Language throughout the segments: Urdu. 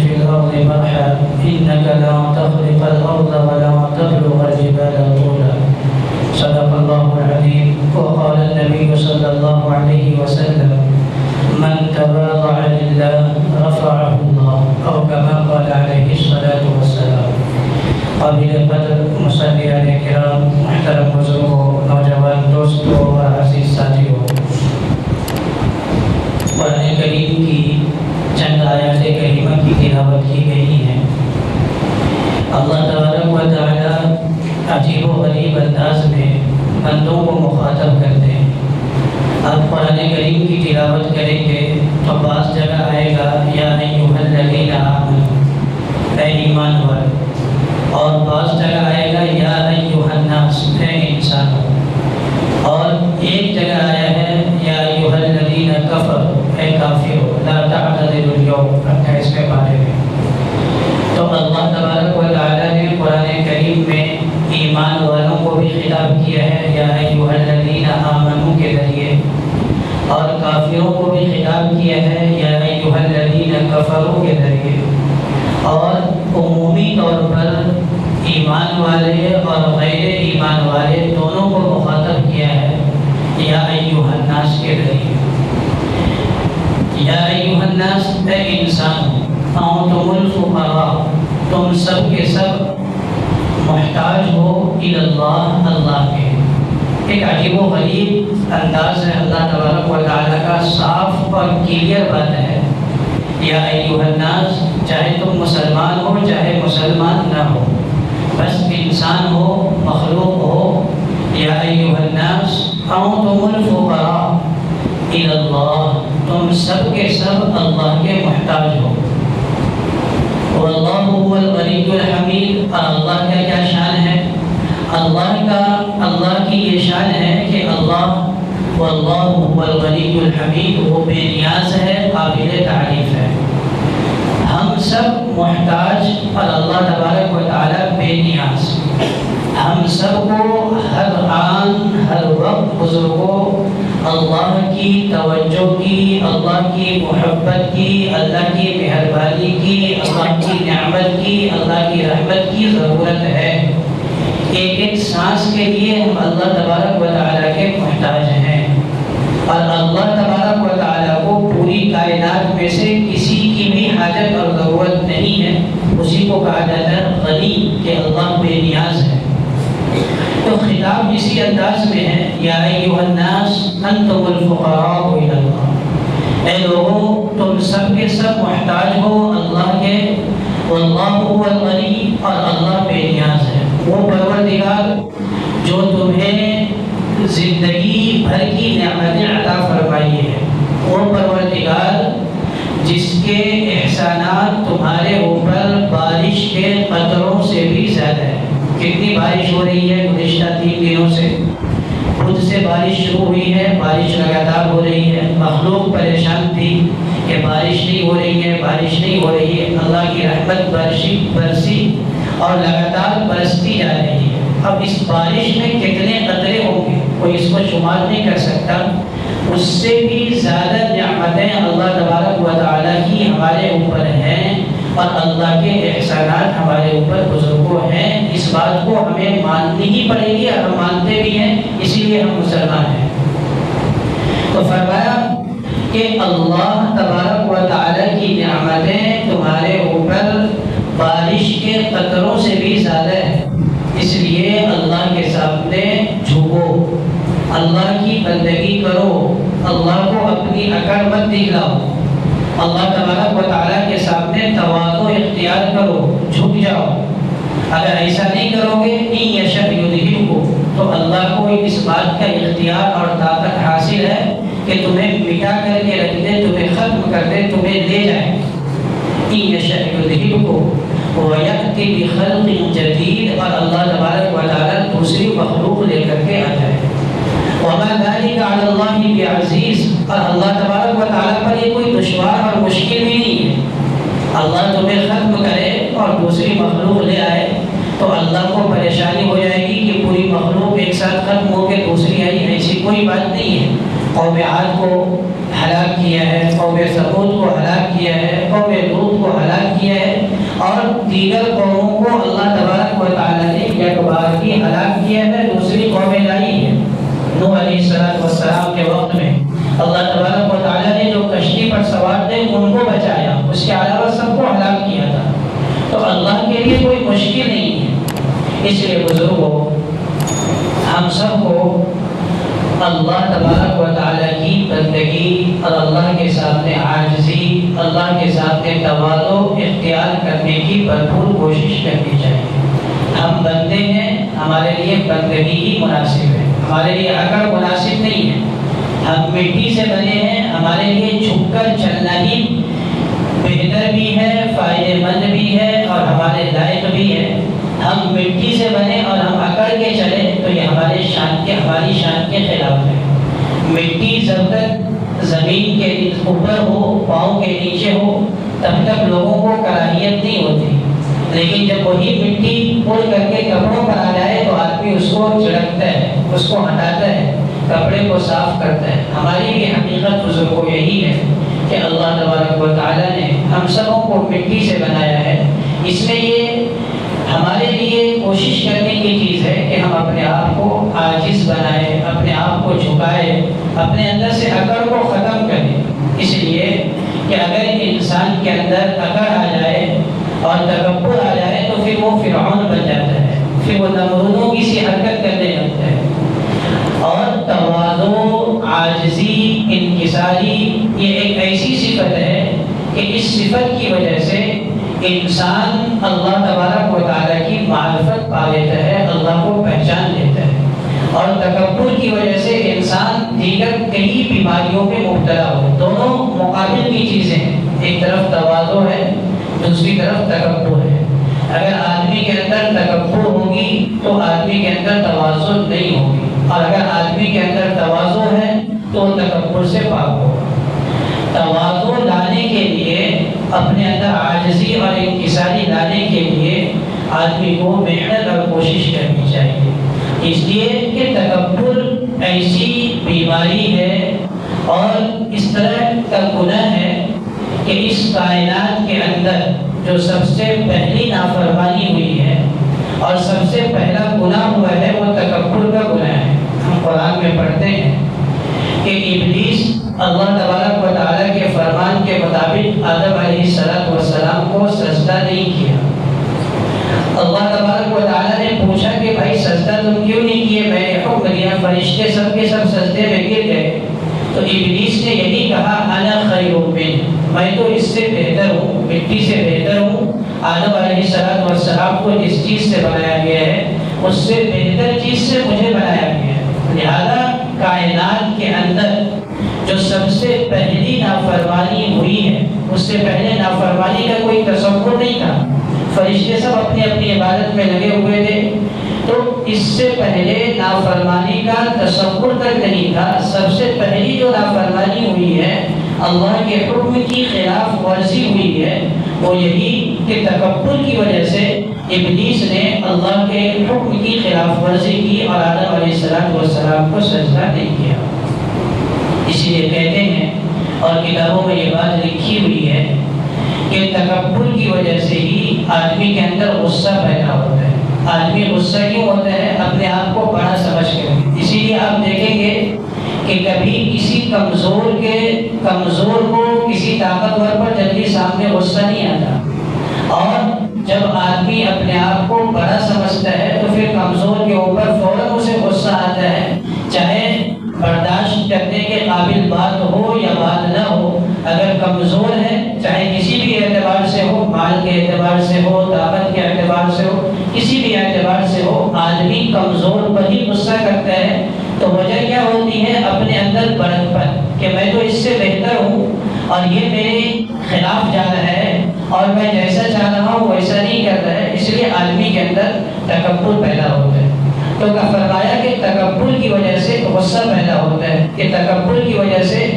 في الأرض مرحا إنك لا تخرق الأرض ولا تبلغ الجبال طولا. صدق الله العظيم. وقال النبي صلى الله عليه وسلم: من تواضع لله رفعه الله، أو كما قال عليه الصلاة والسلام. قابل قدر مصلین کرام، محترم بزرگوں، نوجوان دوستوں اور عزیز ساتھیوں، قرآن کریم کی چند آیات کریمہ کی تلاوت کی گئی ہے۔ اللہ تبارک و تعالی عجیب و غریب انداز میں بندوں کو مخاطب کرتے ہیں۔ آپ قرآن کریم کی تلاوت کریں گے تو بعض جگہ آئے گا یا ایھا الذین آمنوا، اے ایمان والو، اور بعض جگہ آئے گا یا ایھا الناس، اے انسانوں، اور ایک جگہ آیا ہے یا ایھا الذین کفروا، اے کافرو، لا تعتذروا اليوم، 28ویں پارے میں۔ تو اللہ تبارک و تعالی نے قرآن کریم میں ایمان والوں کو بھی خطاب کیا ہے یا ایھا الذین آمنوا کے ذریعے، اور کافروں کو بھی خطاب کیا ہے یا ایھا الذین کفروا کے ذریعے، اور عمومی طور پر ایمان والے اور غیر ایمان والے دونوں کو مخاطب کیا ہے یا ایھا الناس کے ذریعے۔ یا ایھا الناس، اے انسان، انتم الفقراء، تم سب کے سب محتاج ہو الی اللہ، اللہ کے۔ ایک عجیب و غریب انداز ہے اللہ تبارک و تعالیٰ کا، صاف اور کلیئر بات ہے۔ یا ایھا الناس، چاہے تم مسلمان ہو چاہے مسلمان نہ ہو، بس انسان ہو، مخلوق ہو، یا ایھا الناس انتم الفقراء الی اللہ، تم سب کے سب اللہ کے محتاج ہو۔ واللہ هو الغنی الحمید، اور اللہ کا کیا شان ہے؟ اللہ کی یہ شان ہے کہ اللہ واللہ هو الغنی الحمید، وہ بے نیاز ہے، قابل تعریف ہے۔ ہم سب محتاج اور اللہ تبارک و تعالی بے نیاز۔ ہم سب کو ہر آن ہر وقت بزرگوں اللہ کی توجہ کی، اللہ کی محبت کی، اللہ کی مہربانی کی، اللہ کی نعمت کی، اللہ کی رحمت کی ضرورت ہے۔ ایک ایک سانس کے لیے ہم اللہ تبارک و تعالیٰ کے محتاج ہیں، اور اللہ تبارک و تعالیٰ کو پوری کائنات میں سے کسی کی بھی حاجت اور ضرورت نہیں ہے۔ اسی کو کہا جاتا ہے غنی، کہ اللہ بے نیاز ہے۔ تو خطاب اسی انداز میں ہے یا ایھا الناس انتم الفقراء الی اللہ، اے لوگوں تم سب کے سب محتاج ہو اللہ کے۔ واللہ هو الغنی، اور اللہ بے نیاز ہے، وہ پروردگار جو تمہیں زندگی بھر کی نعمتیں عطا فرمائی ہے، وہ پروردگار جس کے احسانات تمہارے اوپر بارش کے قطروں سے بھی زیادہ ہے۔ کتنی بارش ہو رہی ہے گزشتہ 3 دنوں سے، خود سے بارش شروع ہوئی ہے، بارش لگاتار ہو رہی ہے۔ مخلوق پریشان تھی کہ بارش نہیں ہو رہی ہے، بارش نہیں ہو رہی ہے۔ اللہ کی رحمت برسی اور لگاتار برستی جا رہی ہے۔ اب اس بارش میں کتنے قطرے ہوں گے کوئی اس کو شمار نہیں کر سکتا۔ اس سے بھی زیادہ نعمتیں اللہ تبارک و تعالیٰ کی ہمارے اوپر ہیں، اور اللہ کے احسانات ہمارے اوپر بزرگوں ہیں۔ اس بات کو ہمیں ماننی ہی پڑے گی، اور ہم مانتے بھی ہیں، اسی لیے ہم مسلمان ہیں۔ تو فرمایا کہ اللہ تبارک و تعالیٰ کی نعمتیں تمہارے اوپر بارش کے قطروں سے بھی زیادہ ہے، اس لیے اللہ کے سامنے جھکو، اللہ کی بندگی کرو، اللہ کو اپنی اکڑ مت دکھلاؤ، اللہ تبارک و تعالیٰ کے سامنے تواضع اختیار کرو، جھک جاؤ۔ اگر ایسا نہیں کرو گے ان یشأ یذہبکم، تو اللہ کو اس بات کا اختیار اور طاقت حاصل ہے کہ تمہیں مٹا کر کے رکھ دے، تمہیں ختم کر دے، تمہیں لے جائے۔ ان یشأ یذہبکم ویأتی بخلق جدید، اور اللہ تبارک و تعالیٰ دوسری مخلوق لے کر کے آ جائے۔ وما ذلك على الله بعزیز، اور اللہ تبارک و تعالیٰ پر یہ کوئی دشوار اور مشکل بھی نہیں ہے۔ اللہ تمہیں ختم کرے اور دوسری مخلوق لے آئے تو اللہ کو پریشانی ہو جائے گی کہ پوری مخلوق ایک ساتھ ختم ہو کے دوسری آئی، ایسی کوئی بات نہیں ہے۔ قوم عاد کو ہلاک کیا ہے، قوم ثمود کو ہلاک کیا ہے، قوم لوط کو ہلاک کیا ہے، دیگر قوموں کو اللہ تبارک و تعالیٰ نے یک بار کی ہلاک کیا ہے، دوسری قومیں لائی ہے۔ نوح علیہ السلام کے وقت میں اللہ تبارک و تعالیٰ نے جو کشتی پر سوار تھے ان کو بچایا، اس کے علاوہ سب کو ہلاک کیا تھا۔ تو اللہ کے لیے کوئی مشکل نہیں ہے۔ اس لیے بزرگوں، ہم سب کو اللہ تبارک و تعالیٰ کی بندگی اور اللہ کے سامنے عاجزی، اللہ کے سامنے تواضع اختیار کرنے کی بھرپور کوشش کرنی چاہیے۔ ہم بندے ہیں، ہمارے لیے بندگی ہی مناسب ہے، ہمارے لیے اکڑ مناسب نہیں ہے۔ ہم مٹی سے بنے ہیں، ہمارے لیے جھک کر چلنا ہی بہتر بھی ہے، فائدہ مند بھی ہے اور ہمارے لائق بھی ہے۔ ہم مٹی سے بنے اور ہم اکڑ کے چلے تو یہ ہماری شان کے خلاف ہے۔ مٹی جب تک زمین کے اوپر ہو، پاؤں کے نیچے ہو، تب تک لوگوں کو کراہیت نہیں ہوتی، لیکن جب وہی مٹی اڑ کر کے کپڑوں پر آ جائے تو آدمی اس کو چھڑکتا ہے، اس کو ہٹاتا ہے، کپڑے کو صاف کرتا ہے۔ ہماری بھی حقیقت بزرگوں یہی ہے کہ اللہ تبارک و تعالیٰ نے ہم سبوں کو مٹی سے بنایا ہے۔ اس میں یہ ہمارے لیے کوشش کرنے کی چیز ہے کہ ہم اپنے آپ کو عاجز بنائیں، اپنے آپ کو جھکائیں، اپنے اندر سے اکڑ کو ختم کریں۔ اس لیے کہ اگر انسان کے اندر اکڑ آ جائے اور تکبر آ جائے تو پھر وہ فرعون بن جاتا ہے، پھر وہ نمرودوں کی سی حرکت کرنے لگتا ہے۔ اور تواضع، عاجزی، انکساری یہ ایک ایسی صفت ہے کہ اس صفت کی وجہ سے انسان اللہ تبارک و تعالیٰ کی معرفت پا لیتا ہے، اللہ کو پہچان لیتا ہے۔ اور تکبر کی وجہ سے انسان دیگر کئی بیماریوں میں مبتلا ہو۔ دونوں مقابل کی چیزیں ہیں، ایک طرف تواضع ہے، دوسری طرف تکبر ہے۔ اگر آدمی کے اندر تکبر ہوگی تو آدمی کے اندر تواضع نہیں ہوگی، اور اگر آدمی کے اندر تواضع ہے تو تکبر سے پاک ہوگا۔ تواضع لانے کے لیے، اپنے اندر عاجزی اور انکساری لانے کے لیے آدمی کو محنت اور کوشش کرنی چاہیے، اس لیے کہ تکبر ایسی بیماری ہے اور اس طرح کا گناہ ہے کہ اس کائنات کے اندر جو سب سے پہلی نافرمانی ہوئی ہے اور سب سے پہلا گناہ ہوا ہے وہ تکبر کا گناہ ہے۔ ہم قرآن میں پڑھتے ہیں کہ ابلیس اللہ تبارک و تعالیٰ کے فرمان کے مطابق آدم علیہ السلام کو سجدہ نہیں کیا۔ اللہ تبارک و تعالیٰ نے پوچھا کہ بھائی سجدہ تم کیوں نہیں کیے؟ میں نے حکم دیا، فرشتے سب کے سب سجدے میں گر گئے۔ تو ابلیس نے یہی کہا انا خیر منہ، میں تو اس سے بہتر ہوں، مٹی سے بہتر ہوں۔ آدم علیہ السلام کو جس چیز سے بنایا گیا ہے اس سے بہتر چیز سے مجھے بنایا گیا ہے، لہذا کائنات کے اندر جو سب سے پہلی نافرمانی ہوئی ہے، اس سے پہلے نافرمانی کا کوئی تصور نہیں تھا۔ فرشتے سب اپنی اپنی عبادت میں لگے ہوئے تھے، تو اس سے پہلے نافرمانی کا تصور تک نہیں تھا۔ سب سے پہلی جو نافرمانی ہوئی ہے، اللہ کے حکم کی خلاف ورزی ہوئی ہے، وہ یہی کہ تکبر کی وجہ سے ابلیس نے اللہ کے حکم کی خلاف ورزی کی اور آدم علیہ السلام کو سجدہ نہیں کیا۔ اسی لیے کہتے ہیں اور کتابوں میں یہ بات لکھی ہوئی ہے کہ تکبر کی وجہ سے ہی آدمی کے اندر غصہ پیدا ہوتا ہے۔ آدمی غصہ کیوں ہوتا ہے؟ اپنے آپ کو بڑا سمجھ کر۔ اسی لیے آپ دیکھیں گے کہ کبھی کسی کمزور کو کسی طاقتور پر جلدی سامنے غصہ نہیں آتا، اور جب آدمی اپنے آپ کو بڑا سمجھتا ہے تو پھر کمزور کے اوپر فوراً اسے غصہ آتا ہے، چاہے برداشت کرنے کے قابل بات ہو یا بات نہ ہو۔ اگر کمزور ہے، چاہے کسی بھی اعتبار سے ہو، مال کے اعتبار سے ہو، طاقت کے اعتبار سے ہو، کسی بھی اعتبار سے ہو، آدمی کمزور پر ہی غصہ کرتا ہے۔ تو وجہ کیا ہوتی ہے؟ اپنے اندر بڑک پن، کہ میں تو اس سے بہتر ہوں اور یہ میرے خلاف جا رہا ہے اور میں جیسا چاہ رہا ہوں ویسا نہیں کر رہا ہے، اس لیے آدمی کے اندر تکبر پیدا ہوتا ہے۔ تو فرمایا کہ تکبر کی وجہ سے غصہ پیدا ہوتا ہے، کہ تکبر کی وجہ سے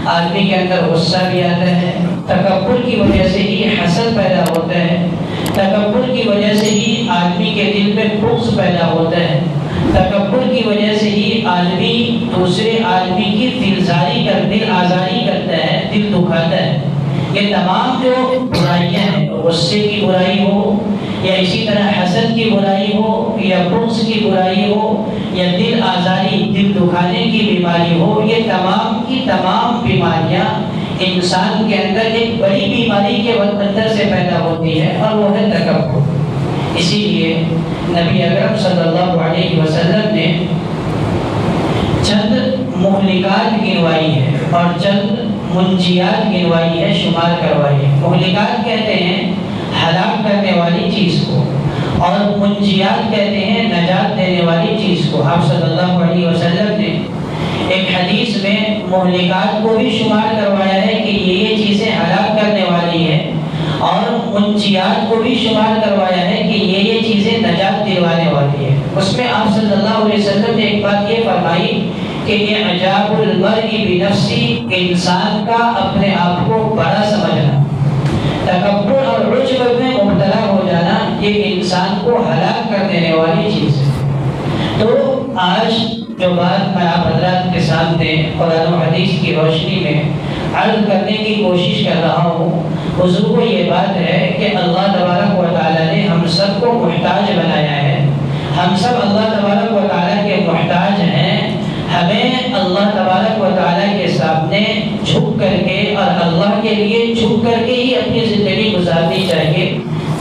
آدمی کے اندر غصہ بھی آتا ہے، تکبر کی وجہ سے ہی حسد پیدا ہوتا ہے، تکبر کی وجہ سے ہی آدمی کے دل میں بغض پیدا ہوتا ہے، تکبر کی وجہ سے ہی آدمی دوسرے آدمی کی دل آزاری کرتا ہے، دل دکھاتا ہے۔ یہ تمام جو برائیاں ہیں، غصے کی برائی ہو یا اسی طرح حسد کی برائی ہو یا بغض کی برائی ہو یا دل آزاری دل دکھانے کی بیماری ہو، یہ تمام کی تمام بیماریاں انسان کے اندر ایک بڑی بیماری کے اندر سے پیدا ہوتی ہے، اور وہ ہے تکبر۔ اسی لیے نبی اکرم صلی اللہ علیہ وسلم نے چند مہلکات گنوائی ہے اور چند منجیات گنوائی ہے، شمار کروائی ہے۔ مہلکات کہتے ہیں ہلاک کرنے والی چیز کو، اور منجیات کہتے ہیں نجات دینے والی چیز کو۔ آپ صلی اللہ علیہ وسلم نے ایک حدیث میں مہلکات کو بھی شمار کروایا ہے کہ یہ چیزیں ہلاک کرنے والی ہیں، اور منجیات کو بھی شمار کروایا ہے کہ یہ چیزیں نجات دلوانے والی ہے۔ اس میں آپ صلی اللہ علیہ وسلم نے ایک بات یہ فرمائی کہ یہ عجاب المرء بنفسی، انسان کا اپنے آپ کو بڑا سمجھنا، تکبر اور عجب میں مبتلا ہو جانا، یہ انسان کو ہلاک کر دینے والی چیز ہے۔ تو آج جو بات میں آپ حضرات کے سامنے قرآن و حدیث کی روشنی میں عرض کرنے کی کوشش کر رہا ہوں، حضور کو یہ بات ہے کہ اللہ تبارک و تعالیٰ نے ہم سب کو محتاج بنایا ہے، ہم سب اللہ تبارک و تعالیٰ کے محتاج ہیں۔ ہمیں اللہ تبارک و تعالیٰ کے سامنے جھک کر کے اور اللہ کے لیے جھک کر کے ہی اپنی زندگی گزارنی چاہیے۔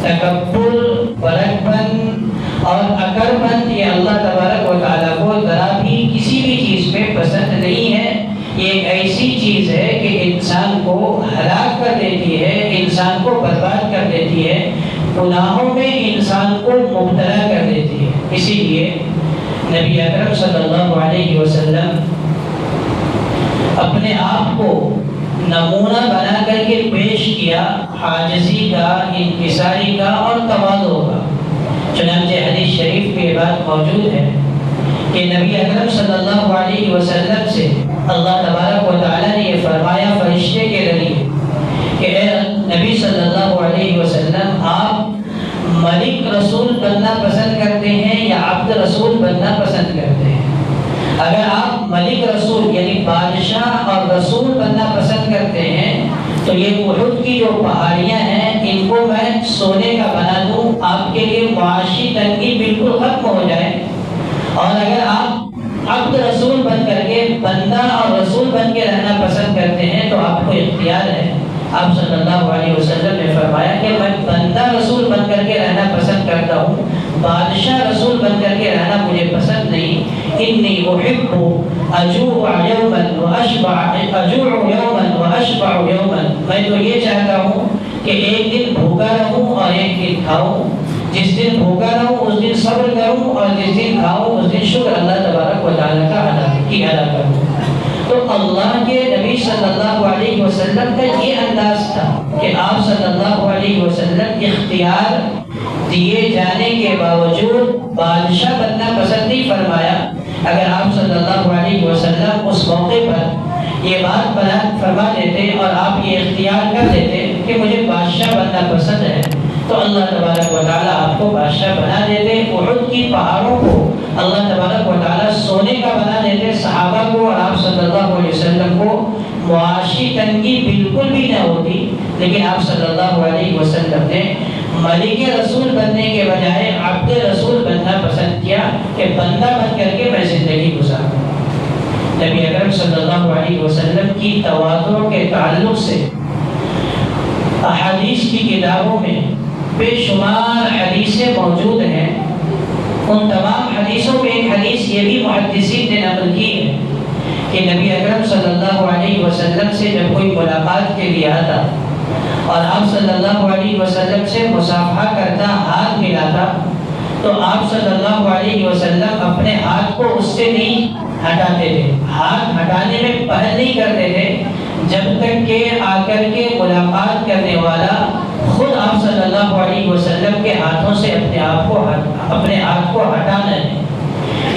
تکبر، برکبند اور اکربند یہ اللہ تبارک و تعالیٰ کو ذرا بھی کسی بھی چیز میں پسند نہیں ہے۔ یہ ایک ایسی چیز ہے کہ انسان کو ہلاک کر دیتی ہے، انسان کو برباد کر دیتی ہے، گناہوں میں انسان کو مبتلا کر دیتی ہے۔ اسی لیے نبی اکرم صلی اللہ علیہ وسلم اپنے آپ کو نمونہ بنا کر کے پیش کیا عاجزی کا، انکساری کا اور تواضع کا۔ چنانچہ حدیث شریف میں یہ بات موجود ہے کہ نبی اکرم صلی اللہ علیہ وسلم سے اللہ تبارک و تعالیٰ نے یہ فرمایا فرشتے کے ذریعے کہ اے نبی صلی اللہ علیہ وسلم، آپ ملک رسول بننا پسند کرتے ہیں یا عبد رسول بننا پسند کرتے ہیں؟ اگر آپ ملک رسول یعنی بادشاہ اور رسول بننا پسند کرتے ہیں تو یہ احد کی جو پہاڑیاں ہیں ان کو میں سونے کا بنا دوں، آپ کے لیے معاشی تنگی بالکل ختم ہو جائے۔ اور اگر آپ عبد رسول بن کر کے بندہ اور رسول بن کے رہنا پسند کرتے ہیں تو آپ کو اختیار ہے۔ آپ صلی اللہ علیہ وسلم نے فرمایا کہ میں بندہ رسول بن کر کے رہنا پسند کرتا ہوں، بادشاہ رسول بن کر کے رہنا مجھے پسند نہیں۔ انی احب اجوع یوما واشبع یوما، میں تو یہ چاہتا ہوں کہ ایک دن بھوکا رہوں اور ایک دن کھاؤں، جس دن بھوکا رہوں اس دن صبر کروں اور جس دن کھاؤں اس دن شکر اللہ تبارک و تعالیٰ کا ادا کروں۔ تو اللہ کے نبی صلی اللہ علیہ وسلم کا یہ انداز تھا کہ آپ صلی اللہ علیہ وسلم اختیار دیے جانے کے باوجود بادشاہ بننا پسند نہیں فرمایا۔ اگر آپ صلی اللہ علیہ وسلم اس موقع پر یہ بات فرما دیتے اور آپ یہ اختیار کر دیتے کہ مجھے بادشاہ بننا پسند ہے تو اللہ تبارک و تعالیٰ آپ کو بادشاہ بنا دیتے۔ احد کی پہاڑوں کو اللہ تبارک و تعالیٰ سونے کا بنا دیتے، صحابہ کو اور آپ صلی اللہ علیہ وسلم کو معاشی تنگی بالکل بھی نہ ہوتی۔ لیکن آپ صلی اللہ علیہ وسلم نے ملک رسول بننے کے بجائے عبد رسول بننا پسند کیا کہ بندہ بن کر کے میں زندگی گزاروں۔ نبی اکرم صلی اللہ علیہ وسلم کی تواضع کے تعلق سے احادیث کی کتابوں میں بے شمار حدیثیں موجود ہیں۔ ان تمام حدیثوں میں ایک حدیث یہ بھی محدثین نے نقل کی ہے کہ نبی اکرم صلی اللہ علیہ وسلم سے جب کوئی ملاقات کے لیے آتا اور آپ صلی اللہ علیہ وسلم سے مصافحہ کرتا، ہاتھ ملاتا، تو آپ صلی اللہ علیہ وسلم اپنے ہاتھ کو اس سے نہیں ہٹاتے تھے، ہاتھ ہٹانے میں پہل نہیں کرتے تھے جب تک کہ آ کر کے ملاقات کرنے والا خود آپ صلی اللہ علیہ وسلم کے ہاتھوں سے اپنے ہاتھ کو ہٹانا ہے۔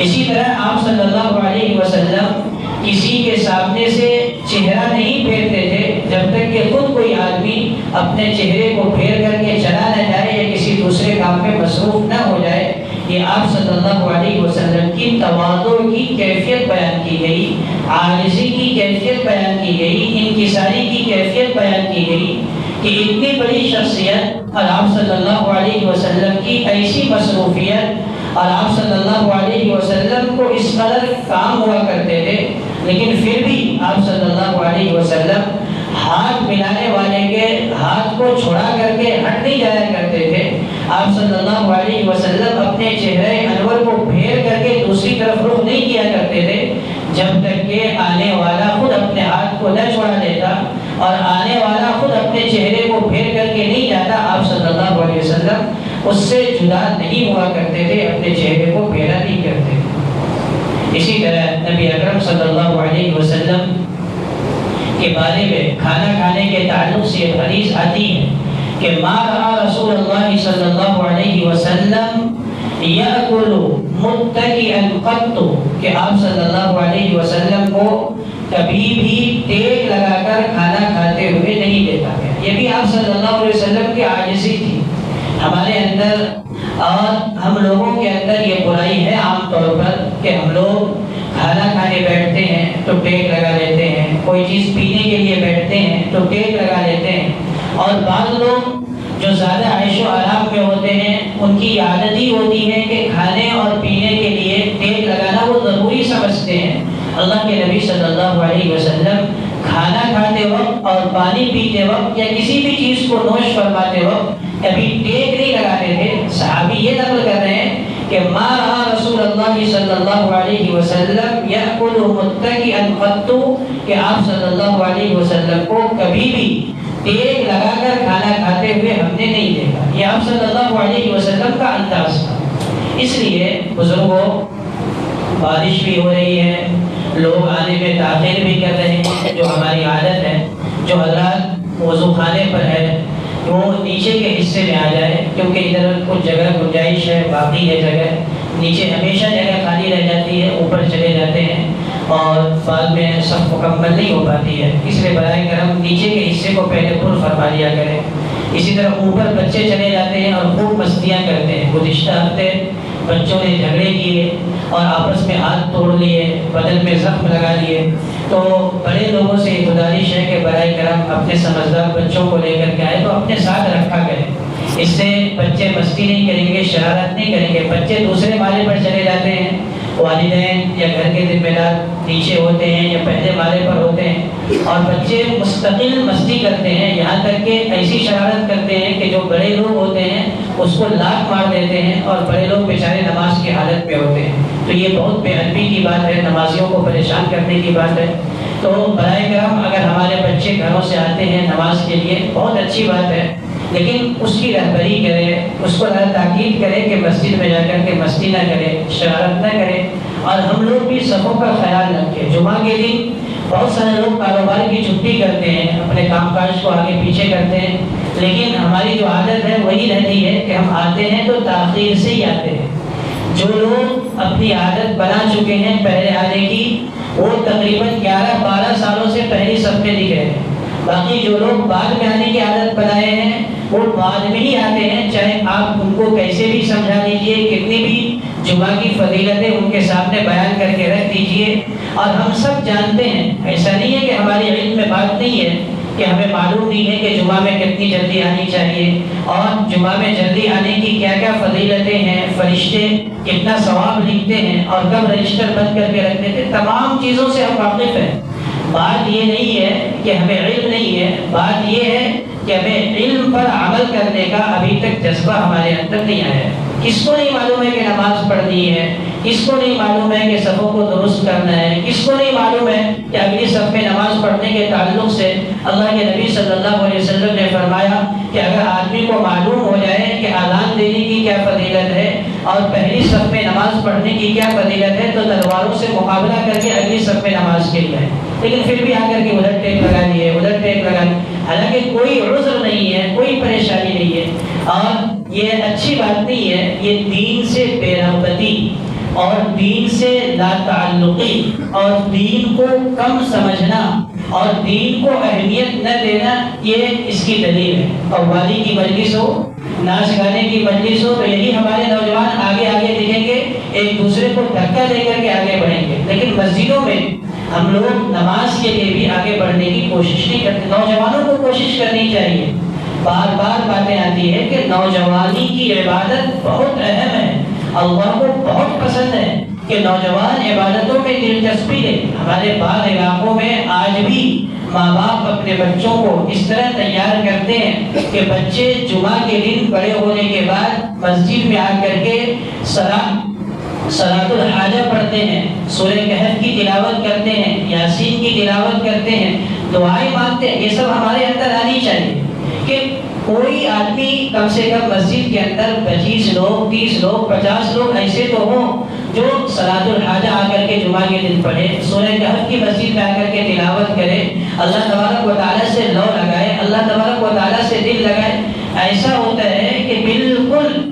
اسی طرح آپ صلی اللہ علیہ وسلم کسی کے سامنے سے چہرہ نہیں پھیرتے تھے جب تک کہ خود کوئی آدمی اپنے چہرے کو پھیر کر کے چلا نہ جائے یا کسی دوسرے کام میں مصروف نہ ہو جائے۔ یہ آپ صلی اللہ علیہ وسلم کی تواضع کی کیفیت بیان کی گئی، عاجزی کی کیفیت بیان کی گئی، انکساری کی کیفیت بیان کی گئی کہ اتنی بڑی شخصیت اور آپ صلی اللہ علیہ وسلم کی ایسی مصروفیت اور آپ صلی اللہ علیہ وسلم کو اس قدر کام ہوا کرتے تھے، لیکن پھر بھی آپ صلی اللہ علیہ وسلم ہاتھ ملانے والے کے ہاتھ کو چھوڑا کر کے ہٹ نہیں جایا کرتے تھے۔ آپ صلی اللہ علیہ وسلم اپنے چہرے انور کو پھیر کر کے دوسری طرف رخ نہیں کیا کرتے تھے جب تک کہ آنے والا خود اپنے ہاتھ کو نہ چھوڑا دیتا اور آنے والا خود اپنے چہرے کو پھیر کر کے نہیں جاتا، آپ صلی اللہ علیہ وسلم اس سے جدا نہیں ہوا کرتے تھے، اپنے چہرے کو پھیرا نہیں کرتے تھے۔ اسی طرح نبی اکرم صلی اللہ علیہ وسلم کے بارے میں کھانا کھانے کے تعلق سے ایک حدیث آتی ہے کہ ما رأى رسول اللہ صلی اللہ علیہ وسلم یأکل متکئا قط، کہ آپ صلی اللہ علیہ وسلم کو کبھی بھی ٹیک لگا کر کھانا کھاتے ہوئے نہیں دیکھا گیا۔ یہ بھی آپ صلی اللہ علیہ وسلم کی عاجزی تھی۔ ہمارے اندر اور ہم لوگوں کے اندر یہ برائی ہے عام طور پر کہ ہم لوگ کھانا کھانے بیٹھتے ہیں تو ٹیک لگا لیتے ہیں، کوئی چیز پینے کے لیے بیٹھتے ہیں تو ٹیک لگا لیتے ہیں، اور بعض لوگ جو زیادہ عیش و آرام میں ہوتے ہیں ان کی عادت ہی ہوتی ہے کہ کھانے اور پینے کے لیے ٹیک لگانا وہ ضروری سمجھتے ہیں۔ اللہ کے نبی صلی اللہ علیہ وسلم کھانا کھاتے وقت اور پانی پیتے وقت یا کسی بھی چیز کو نوش فرماتے وقت کبھی ٹیک نہیں لگاتے تھے۔ صحابی یہ نقل کر رہے ہیں کہ ما رأى رسول اللہ صلی اللہ علیہ وسلم یأکل متکئا قط، کہ آپ صلی اللہ علیہ وسلم کو کبھی بھی ٹیک لگا کر کھانا کھاتے ہوئے ہم نے نہیں دیکھا۔ یہ آپ صلی اللہ علیہ وسلم کا انداز تھا۔ اس لیے بزرگوں، بارش بھی ہو رہی ہے، لوگ آنے میں تاخیر بھی کر رہے ہیں، جو ہماری عادت ہے، جو حضرات وضو خانے پر ہے وہ نیچے کے حصے میں آ جائے، کیونکہ ادھر کچھ جگہ گنجائش ہے، باقی ہے جگہ، نیچے ہمیشہ جگہ خالی رہ جاتی ہے، اوپر چلے جاتے ہیں اور بعد میں سب مکمل نہیں ہو پاتی ہے، اس لیے برائے کرم نیچے کے حصے کو پہلے پر فرما لیا کریں۔ اسی طرح اوپر بچے چلے جاتے ہیں اور خوب مستیاں کرتے ہیں۔ گزشتہ ہفتے بچوں نے جھگڑے کیے اور آپس میں ہاتھ توڑ لیے، بدن میں زخم لگا لیے، تو بڑے لوگوں سے یہ گزارش ہے کہ برائے کرم اپنے سمجھدار بچوں کو لے کر کے آئے تو اپنے ساتھ رکھا کریں، اس سے بچے مستی نہیں کریں گے، شرارت نہیں کریں گے۔ بچے دوسرے مالے پر چلے جاتے ہیں، والدین یا گھر کے ذمہ دار نیچے ہوتے ہیں یا پہلے مالے پر ہوتے ہیں، اور بچے مستقل مستی کرتے ہیں، یہاں تک کہ ایسی شرارت کرتے ہیں کہ جو بڑے لوگ ہوتے ہیں اس کو لات مار دیتے ہیں، اور بڑے لوگ بیچارے نماز کی حالت میں ہوتے ہیں۔ تو یہ بہت بے ادبی کی بات ہے، نمازیوں کو پریشان کرنے کی بات ہے۔ تو برائے کرم اگر ہمارے بچے گھروں سے آتے ہیں نماز کے لیے بہت اچھی بات ہے، لیکن اس کی رہبری کرے، اس کو تاکید کرے کہ مسجد میں جا کر کے مستی نہ کرے، شرارت نہ کرے، اور ہم لوگ بھی صفوں کا خیال رکھیں۔ جمعہ کے دن بہت سارے لوگ کاروبار کی چھٹی کرتے ہیں، اپنے کام کاج کو آگے پیچھے کرتے ہیں، لیکن ہماری جو عادت ہے وہی رہتی ہے کہ ہم آتے ہیں تو تاخیر سے ہی آتے ہیں۔ جو لوگ اپنی عادت بنا چکے ہیں پہلے آنے کی، وہ تقریباً 11-12 سالوں سے پہلی صف میں دکھ رہے ہیں۔ باقی جو لوگ بعد میں آنے کی عادت بنائے ہیں وہ بعد میں ہی آتے ہیں، چاہے آپ ان کو کیسے بھی سمجھا دیجئے، کتنی بھی جمعہ کی فضیلتیں ان کے سامنے بیان کر کے رکھ دیجئے، اور ہم سب جانتے ہیں، ایسا نہیں ہے کہ ہماری علم میں بات نہیں ہے کہ ہمیں معلوم نہیں ہے کہ جمعہ میں کتنی جلدی آنی چاہیے، اور جمعہ میں جلدی آنے کی کیا کیا فضیلتیں ہیں، فرشتے کتنا ثواب لکھتے ہیں، اور کب رجسٹر بند کر کے رکھتے تھے، تمام چیزوں سے ہم واقف ہیں۔ بات یہ نہیں ہے کہ ہمیں علم نہیں ہے، بات یہ ہے کہ ہمیں علم پر عمل کرنے کا ابھی تک جذبہ ہمارے اندر نہیں آیا ہے۔ کس کو نہیں معلوم ہے کہ نماز پڑھنی ہے، کس کو نہیں معلوم ہے کہ صفوں کو درست کرنا ہے، کس کو نہیں معلوم ہے کہ اگلی صف میں نماز پڑھنے کے تعلق سے اللہ کے نبی صلی اللہ علیہ وسلم نے فرمایا کہ اگر آدمی کو معلوم ہو جائے کہ اذان دینے کی کیا فضیلت ہے اور پہلی صف میں نماز پڑھنے کی کیا فضیلت ہے، تو تلواروں سے مقابلہ کر کے اگلی صف میں نماز کے لیے آئے، لیکن پھر بھی آ کر کے ادھر ٹیک لگا لیے، ادھر ٹیک لگا لیے، حالانکہ کوئی عذر نہیں ہے، کوئی پریشانی نہیں ہے، اور یہ اچھی بات نہیں ہے۔ یہ دین سے بے رغبتی اور دین سے لا تعلقی اور دین کو کم سمجھنا اور دین کو اہمیت نہ دینا، یہ اس کی دلیل ہے۔ اور والی کی مجلس ہو، ناچ گانے کی مجلس ہو، تو یہی ہمارے نوجوان آگے آگے دکھیں گے، ایک دوسرے کو دھکا دے کر کے آگے بڑھیں گے، لیکن مسجدوں میں ہم لوگ نماز کے لیے بھی آگے بڑھنے کی کوشش نہیں کرتے۔ نوجوانوں کو کوشش کرنی چاہیے بار بار باتیں آتی ہے کہ نوجوانی کی عبادت بہت اہم ہے، اللہ کو بہت پسند ہے کہ نوجوان عبادتوں میں دلچسپی لے۔ ہمارے بعض علاقوں میں آج بھی ماں باپ اپنے بچوں کو اس طرح تیار کرتے ہیں کہ بچے جمعہ کے دن بڑے ہونے کے بعد مسجد میں آ کر کے صلاۃ الحاجہ پڑھتے ہیں، سورہ کہف کی تلاوت کرتے ہیں، یاسین کی تلاوت کرتے ہیں، دعائیں مانگتے ہیں۔ یہ سب ہمارے اندر آنی چاہیے کہ کوئی آدمی کم سے کم مسجد کے اندر 25 لوگ 30 لوگ 50 لوگ ایسے تو ہوں جو صلاۃ الحاجہ آ کر کے جمعہ کے دن پڑھے، سورہ کہف کی مسجد میں آ کر کے تلاوت کرے، اللہ تبارک و تعالیٰ سے لو لگائے، اللہ تبارک و تعالیٰ سے دل لگائے۔ ایسا ہوتا ہے کہ بالکل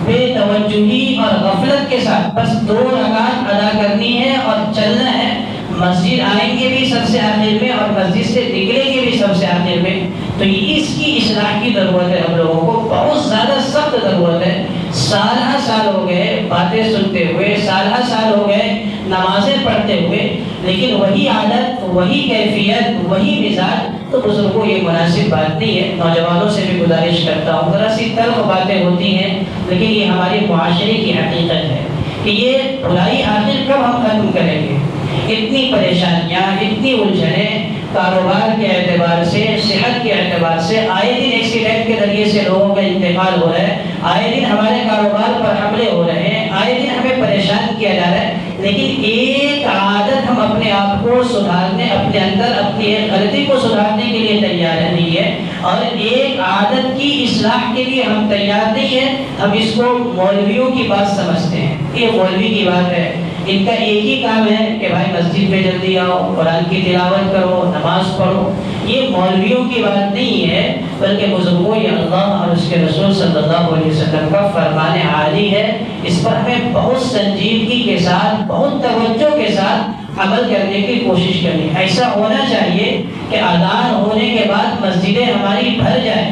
بے توجہی اور غفلت کے ساتھ بس 2 رکعت ادا کرنی ہے اور چلنا ہے۔ مسجد آئیں گے بھی سب سے آخر میں اور مسجد سے نکلیں گے بھی سب سے آخر میں۔ تو اس کی اصلاح کی ضرورت ہے، ہم لوگوں کو بہت زیادہ سخت ضرورت ہے۔ سالہ سال ہو گئے باتیں سنتے ہوئے، سالہ سال ہو گئے نمازیں پڑھتے ہوئے، لیکن وہی عادت، وہی کیفیت، وہی مزاج، تو بزرگوں یہ مناسب بات نہیں ہے۔ نوجوانوں سے بھی گزارش کرتا ہوں، ذرا سی تلخ باتیں ہوتی ہیں لیکن یہ ہمارے معاشرے کی حقیقت ہے کہ یہ برائی آخر کب ہم ختم کریں گے؟ اتنی پریشانیاں، اتنی الجھنیں، کاروبار کے اعتبار سے، صحت کے اعتبار سے، آئے دن ایکسیڈنٹ کے ذریعے سے لوگوں کا انتقال ہو رہا ہے، آئے دن ہمارے کاروبار پر حملے ہو رہے ہیں، آئے دن ہمیں پریشان کیا جا رہا ہے، لیکن ایک عادت ہم اپنے آپ کو سدھارنے، اپنے اندر اپنی ایک غلطی کو سدھارنے کے لیے تیار نہیں ہے، اور ایک عادت کی اصلاح کے لیے ہم تیار نہیں ہیں۔ ہم اس کو مولویوں کی بات سمجھتے ہیں، یہ مولوی کی بات ہے، ان کا ایک ہی کام ہے کہ بھائی مسجد میں جلدی آؤ، قرآن کی تلاوت کرو، نماز پڑھو۔ یہ مولویوں کی بات نہیں ہے بلکہ بزرگوں یہ اللہ اور اس کے رسول صلی اللہ علیہ وسلم کا فرمان عالی ہے۔ اس پر ہمیں بہت سنجیدگی کے ساتھ، بہت توجہ کے ساتھ عمل کرنے کی کوشش کرنی۔ ایسا ہونا چاہیے کہ اذان ہونے کے بعد مسجدیں ہماری بھر جائیں،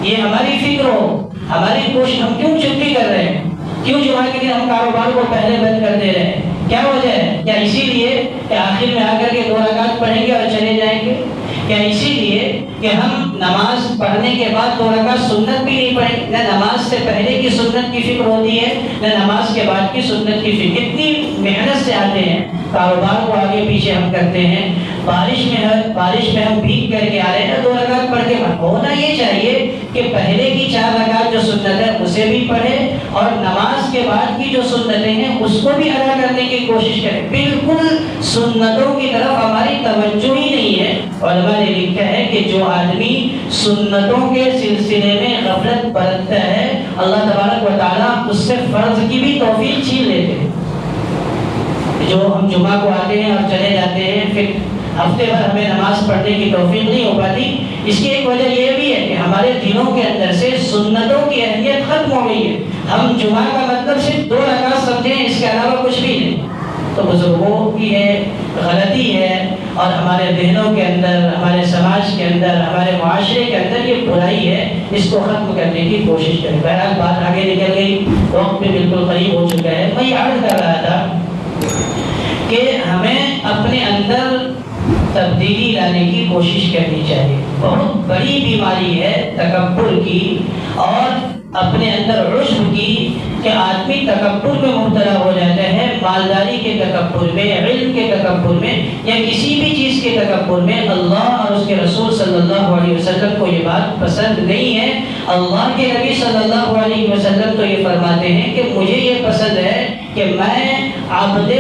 یہ ہماری فکر ہو، ہماری کوشش۔ ہم کیوں چھٹی کر رہے ہیں؟ کیوں جمعہ کے دن ہم کاروبار کو پہلے بند کر دے رہے ہیں؟ کیا وجہ ہے؟ کیا اسی لیے کہ آخر میں آ کر کے 2 رکعت پڑھیں گے اور چلے جائیں گے؟ کیا اسی لیے کہ ہم نماز پڑھنے کے بعد 2 رکعت سنت بھی نہیں پڑھیں؟ نہ نماز سے پہلے کی سنت کی فکر ہوتی ہے، نہ نماز کے بعد کی سنت کی فکر۔ اتنی محنت سے آتے ہیں، کاروبار کو آگے پیچھے ہم کرتے ہیں، بارش میں ہم بھیگ کر کے آ رہے ہیں، 2 رکعت پڑھ کے ہونا یہ چاہیے کہ پہلے کی 4 رکعت جو سنت ہے اسے بھی پڑھے اور نماز کے بعد کی جو سنتیں ہیں اس کو بھی ادا کرنے کی کوشش کریں۔ بالکل سنتوں کی طرف ہماری توجہ ہی نہیں ہے۔ علماء نے لکھا ہے کہ جو آدمی سنتوں کے سلسلے میں غفلت برتتا ہے، اللہ تبارک و تعالیٰ اس سے فرض کی بھی توفیق چھین لیتے ہیں۔ جو ہم جمعہ کو آتے ہیں اور چلے جاتے ہیں، پھر ہفتے بھر ہمیں نماز پڑھنے کی توفیق نہیں ہو پاتی۔ اس کی ایک وجہ یہ بھی ہے کہ ہمارے دلوں کے اندر سے سنتوں کی اہمیت ختم ہو گئی ہے۔ ہم جمعہ کا مطلب صرف 2 رکعت سمجھیں، اس کے علاوہ کچھ بھی نہیں۔ تو بزرگوں کی ہے، غلطی ہے، اور ہمارے ذہنوں کے اندر، ہمارے سماج کے اندر، ہمارے معاشرے کے اندر یہ برائی ہے، اس کو ختم کرنے کی کوشش کریں۔ بہرحال بات آگے نکل گئی، وقت بھی بالکل قریب ہو چکا ہے۔ میں یہ عرض کر رہا تھا کہ ہمیں اپنے اندر تبدیلی لانے کی کوشش کرنی چاہیے۔ بہت بڑی بیماری ہے تکبر کی اور اپنے اندر عجب کی، کہ آدمی تکبر میں مبتلا ہو جاتا ہے، مالداری کے تکبر میں، علم کے تکبر میں، یا کسی بھی چیز کے تکبر میں۔ اللہ اور اس کے رسول صلی اللہ علیہ وسلم کو یہ بات پسند نہیں ہے۔ اللہ کے نبی صلی اللہ علیہ وسلم تو یہ فرماتے ہیں کہ مجھے یہ پسند ہے کہ میں عبد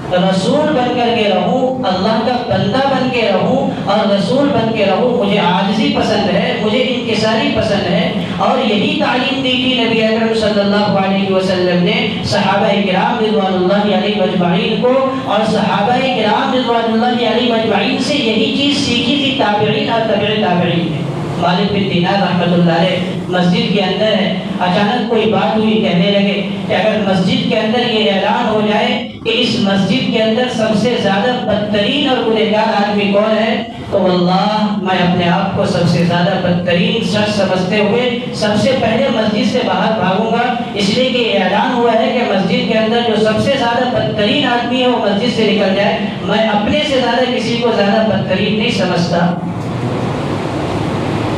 رسول بن کر کے رہوں، اللہ کا بندہ بن کے رہوں اور رسول بن کے رہوں۔ مجھے عاجزی پسند ہے، مجھے انکساری پسند ہے، اور یہی تعلیم دی تھی نبی اکرم صلی اللہ علیہ وسلم نے صحابہ کرام رضوان اللہ علیہ مجمعین کو، اور صحابہ کرام رضوان اللہ علیہ مجمعین سے یہی چیز سیکھی تھی تابعین اور تبع تابعین نے۔ مالک بن دینار رحمۃ اللہ علیہ مسجد کے اندر ہے، اچانک کوئی بات ہوئی، کہنے لگے کہ اگر مسجد کے اندر یہ اعلان ہو جائے کہ اس مسجد کے اندر سب سے زیادہ بدترین اور گنہگار آدمی کون ہے، تو واللہ میں اپنے آپ کو سب سے زیادہ بدترین شخص سمجھتے ہوئے سب سے پہلے مسجد سے باہر بھاگوں گا، اس لیے کہ یہ اعلان ہوا ہے کہ مسجد کے اندر جو سب سے زیادہ بدترین آدمی ہے وہ مسجد سے نکل جائے۔ میں اپنے سے زیادہ کسی کو زیادہ بدترین نہیں سمجھتا۔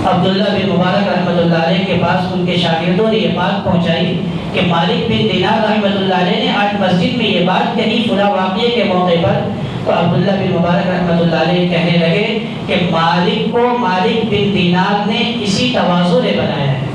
عبداللہ بن مبارک رحمۃ اللہ علیہ کے پاس ان کے شاگردوں نے یہ بات پہنچائی کہ مالک بن دینار رحمۃ اللہ علیہ نے آج مسجد میں یہ بات کہی فلاں واقعے کے موقع پر. تو عبداللہ بن مبارک رحمۃ اللہ علیہ کہنے لگے کہ مالک کو مالک بن دینار نے اسی تواضع نے بنایا ہے.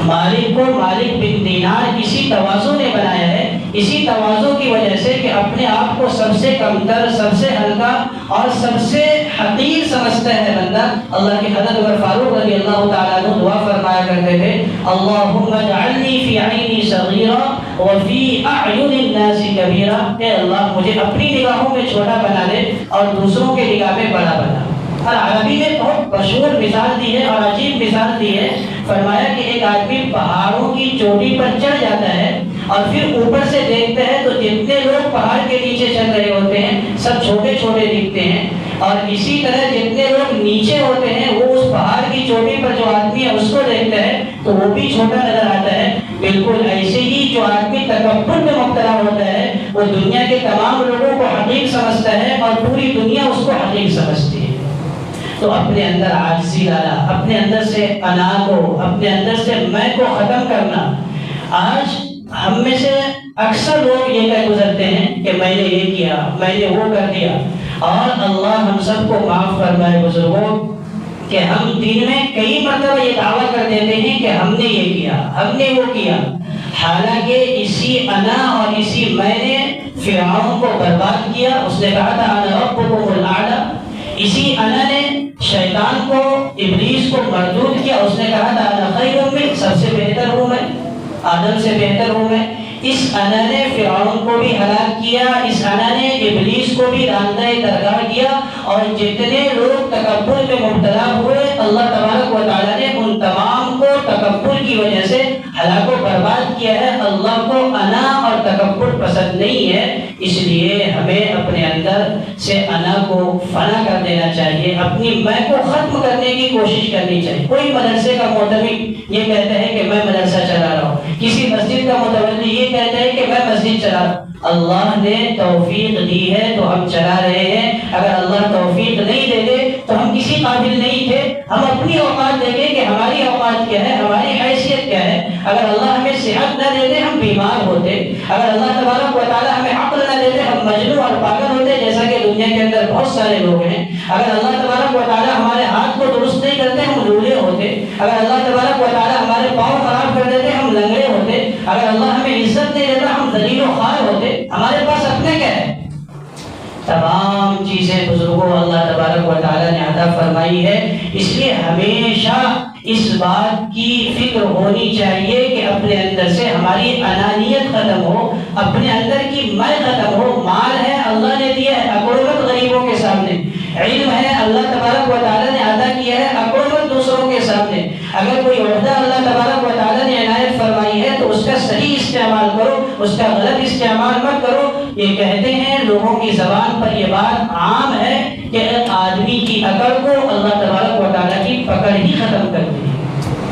مالک کو مالک بن دینار اسی تواضع نے بنایا ہے، اسی تواضع کی وجہ سے کہ اپنے آپ کو سب سے کمتر، سب سے ہلکا اور سب سے حقیر سمجھتا ہے بندہ. اللہ کے حضرت عمر فاروق رضی اللہ تعالیٰ عنہ دعا فرمایا کرتے تھے اللہم اجعلنی فی عینی صغیرا وفی اعین الناس کبیرا. اے اللہ مجھے اپنی نگاہوں میں چھوٹا بنا دے اور دوسروں کے نگاہ میں بڑا بنا. اور عربی نے بہت مشہور مثال دی ہے اور عجیب مثال دی ہے. فرمایا کہ ایک آدمی پہاڑوں کی چوٹی پر چڑھ جاتا ہے اور پھر اوپر سے دیکھتا ہے تو جتنے لوگ پہاڑ کے نیچے چل رہے ہوتے ہیں سب چھوٹے چھوٹے دکھتے ہیں، اور اسی طرح جتنے لوگ نیچے ہوتے ہیں وہ اس پہاڑ کی چوٹی پر جو آدمی ہے اس کو دیکھتا ہے تو وہ بھی چھوٹا نظر آتا ہے. بالکل ایسے ہی جو آدمی تکبر میں مبتلا ہوتا ہے وہ دنیا کے تمام لوگوں کو حقیق سمجھتا ہے اور پوری دنیا اس کو حقیق سمجھتی ہے. تو اپنے اندر عاجزی لانا، اپنے اندر سے انا کو، اپنے اندر سے میں کو ختم کرنا. آج ہم میں سے اکثر لوگ یہ کہہ گزرتے ہیں کہ میں نے یہ کیا، میں نے وہ کر دیا. اور اللہ ہم سب کو معاف فرمائے بزرگوں کہ ہم دن میں کئی مرتبہ یہ دعویٰ کر دیتے ہیں کہ ہم نے یہ کیا، ہم نے وہ کیا، حالانکہ اسی انا اور اسی میں نے فرعون کو برباد کیا. اس نے کہا تھا انا ربکم الاعلی. اسی انا نے شیطان کو، ابلیس کو مردود کیا. اس نے کہا تھا انا خیر منہ، سب سے بہتر ہوں میں، آدم سے بہتر ہوں میں. اس انا نے فرعون کو بھی ہلاک کیا، اس انا نے ابلیس کو بھی راندہ درگاہ کیا. اور جتنے لوگ تکبر میں مبتلا ہوئے اللہ تبارک و تعالیٰ نے ان تمام کو تکبر کی وجہ سے ہلاک و برباد کیا ہے. اللہ کو انا اور تکبر پسند نہیں ہے، اس لیے ہمیں اپنے اندر سے انا کو فنا کر دینا چاہیے، اپنی میں کو ختم کرنے کی کوشش کرنی چاہیے. کوئی مدرسے کا معتمد یہ کہتا ہے کہ میں مدرسہ چلا رہا ہوں، کسی مسجد کا متولی یہ کہتا ہے کہ میں مسجد چلا رہا ہوں. اللہ نے توفیق دی ہے تو ہم چلا رہے ہیں. اگر اللہ توفیق نہیں دے دے تو ہم کسی قابل نہیں تھے. ہم اپنی اوقات دیکھیں کہ ہماری اوقات کیا ہے، ہماری حیثیت کیا ہے. اگر اللہ ہمیں صحت نہ دے دے ہم بیمار ہوتے. اگر اللہ تبارک و تعالیٰ ہمیں عقل نہ دے دے ہم مجنون اور پاگل ہوتے، جیسا کہ دنیا کے اندر بہت سارے لوگ ہیں. اگر اللہ تبارک و تعالیٰ ہمارے ہاتھ کو درست نہیں کرتے ہم لولے ہوتے. اگر اللہ تبارک و تعالیٰ ہمارے پاؤں خراب کر دیتے ہم لنگڑے ہوتے. اگر اللہ ہمیں عزت نہیں دیتا ہم ذلیل و خوار ہوتے. ہمارے پاس اپنے کیا ہے؟ تمام چیزیں بزرگوں اللہ تبارک و تعالیٰ نے عطا فرمائی ہے. اس لیے ہمیشہ اس بات کی فکر ہونی چاہیے کہ اپنے اندر سے ہماری انانیت ختم ہو، اپنے اندر کی میں ختم ہو. مال ہے اللہ نے دیا ہے، اکڑمت غریبوں کے سامنے. علم ہے اللہ تبارک و تعالیٰ نے عطا کیا ہے، اکڑمت دوسروں کے سامنے. اگر کوئی عہدہ اللہ تبارک و تعالیٰ نے عنایت فرمائی ہے تو اس کا صحیح استعمال کرو، اس کا غلط استعمال مت کرو. یہ کہتے ہیں لوگوں کی زبان پر یہ بات عام ہے کہ ایک آدمی کی اکڑ کو اللہ تبارک و تعالیٰ کی پکڑ ہی ختم کر دی.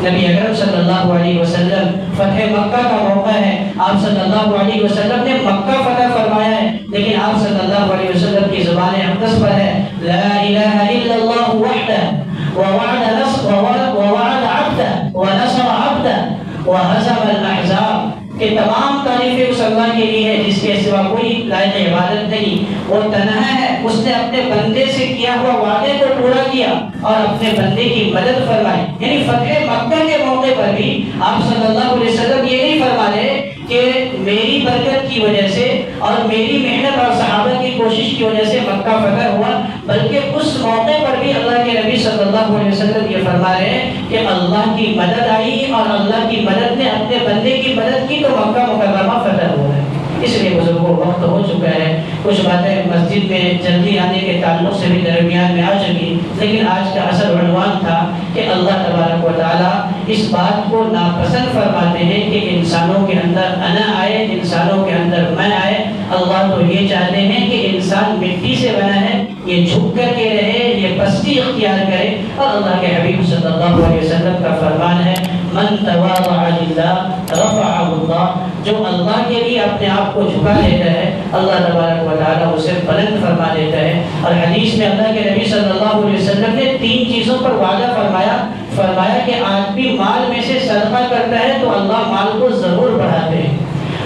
نبی اکرم صلی اللہ علیہ وسلم فتح مکہ کا موقع ہے، آپ صلی اللہ علیہ وسلم نے مکہ فتح فرمایا ہے، لیکن آپ صلی اللہ علیہ وسلم کی زبان اقدس پر ہے لا الہ الا اللہ وحدہ ووعد عبدہ ونصر عبدہ وہزم الاحزاب. کہ تمام تعریفیں اس اللہ کے لیے ہے جس کے سوا کوئی لائق عبادت نہیں. وہ تنہا ہے، اس نے اپنے بندے سے کیا ہوا وعدے کو پورا کیا اور اپنے بندے کی مدد فرمائی. یعنی فتح مکہ کے موقع پر بھی آپ صلی اللہ علیہ وسلم یہ نہیں فرما رہے کہ میری برکت کی وجہ سے اور میری محنت اور صحابہ کی کوشش کی وجہ سے مکہ فتح ہوا، بلکہ اس موقع پر بھی اللہ کے نبی صلی اللہ علیہ وسلم یہ فرما رہے ہیں کہ اللہ کی مدد آئی اور اللہ کی مدد نے اپنے بندے کی مدد کی تو مکہ مکرمہ فتح ہوا ہے. اس لیے بزرگوں وقت ہو چکا ہے، کچھ باتیں مسجد میں جلدی آنے کے تعلق سے بھی درمیان میں آ چکی، لیکن آج کا اصل عنوان تھا کہ اللہ تبارک و تعالیٰ اس بات کو ناپسند فرماتے ہیں کہ انسانوں کے اندر انا آئے، انسانوں کے اندر میں آئے. اللہ تو یہ چاہتے ہیں کہ انسان مٹی سے بنا ہے، یہ جھک کر کے رہے، یہ پستی اختیار کرے. اور اللہ کے حبیب صلی اللہ علیہ وسلم کا فرمان ہے من تواضع للہ رفعہ اللہ، جو اللہ کے لیے اپنے آپ کو جھکا لیتا ہے اللہ تبارک و تعالیٰ اسے بلند فرما دیتا ہے۔ اور حدیث میں اللہ کے نبی صلی اللہ علیہ وسلم نے 3 چیزوں پر وعدہ فرمایا کہ آدمی مال میں سے صدقہ کرتا ہے تو اللہ مال کو ضرور بڑھاتے ہیں،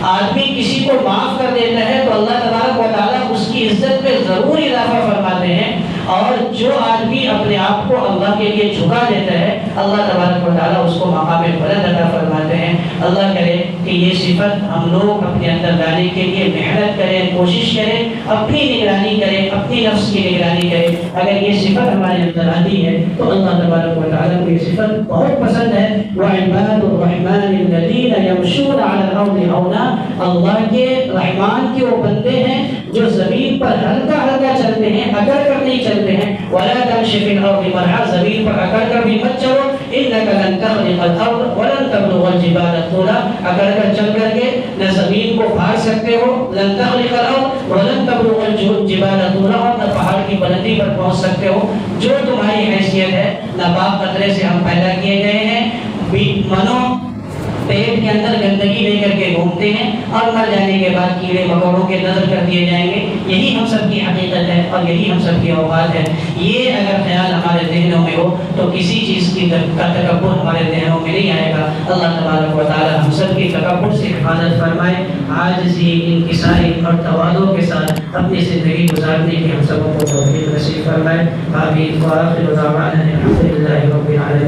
آدمی کسی کو معاف کر دیتا ہے تو اللہ تبارک و تعالیٰ اس کی عزت پہ ضرور اضافہ فرماتے ہیں، اور جو آدمی اپنے آپ کو اللہ کے لیے جھکا دیتا ہے اللہ تبارک و تعالیٰ اس کو مقام بلند عطا فرماتے ہیں۔ اللہ کرے کہ یہ صفت ہم لوگ اپنے اندر لانے کے لیے محنت کریں، کوشش کریں، اپنی نگرانی کریں، اپنی نفس کی نگرانی کریں۔ اگر یہ صفت ہمارے اندر آتی ہے تو اللہ تبارک و تعالیٰ کو یہ صفت بہت پسند ہے۔ وَعِبَادُ الرَّحْمَنِ الَّذِينَ يَمْشُونَ عَلَى الْأَرْضِ هَوْنًا، اللہ کے رحمان کے وہ بندے ہیں جو زمین پر ہلکا ہلکا چلتے ہیں، اکڑ کر نہیں چلتے ہیں۔ وَلَا تَمْشِ فِي الْأَرْضِ مَرْحًا، زمین پر اکڑ کر بھی مت چلو۔ إِنَّكَ لَن تَخْرِقَ الْأَرْضَ وَلَن تَبْلُغَ الْجِبَالَ طُولًا، اکڑ کر چل کر کے نہ زمین کو پھاڑ سکتے ہو، لن تخرق الارض ولن تبلغ الجبال طولا، اور نہ پہاڑ کی بلندی پر پہنچ سکتے ہو۔ جو تمہاری حیثیت ہے، ناپاک قطرے سے ہم پیدا کیے گئے ہیں، منو پیٹ کے اندر گندگی لے کر کے گھومتے ہیں، اور مر جانے کے بعد کیڑے مکوڑوں کے نظر کر دیے جائیں گے۔ یہی ہم سب کی حقیقت ہے اور یہی ہم سب کی اوقات ہے۔ یہ اگر خیال ہمارے ذہنوں میں ہو تو کسی چیز کی کا تکبر ہمارے ذہنوں میں نہیں آئے گا۔ اللہ تبارک و تعالی ہم سب کی تکبر سے حفاظت فرمائے، عاجزی، انکساری اور تواضع کے ساتھ اپنی زندگی گزارنے کی ہم سب کو توفیق نصیب فرمائے۔ آمین۔ وآخر دعوانا الحمد للہ رب العالمین۔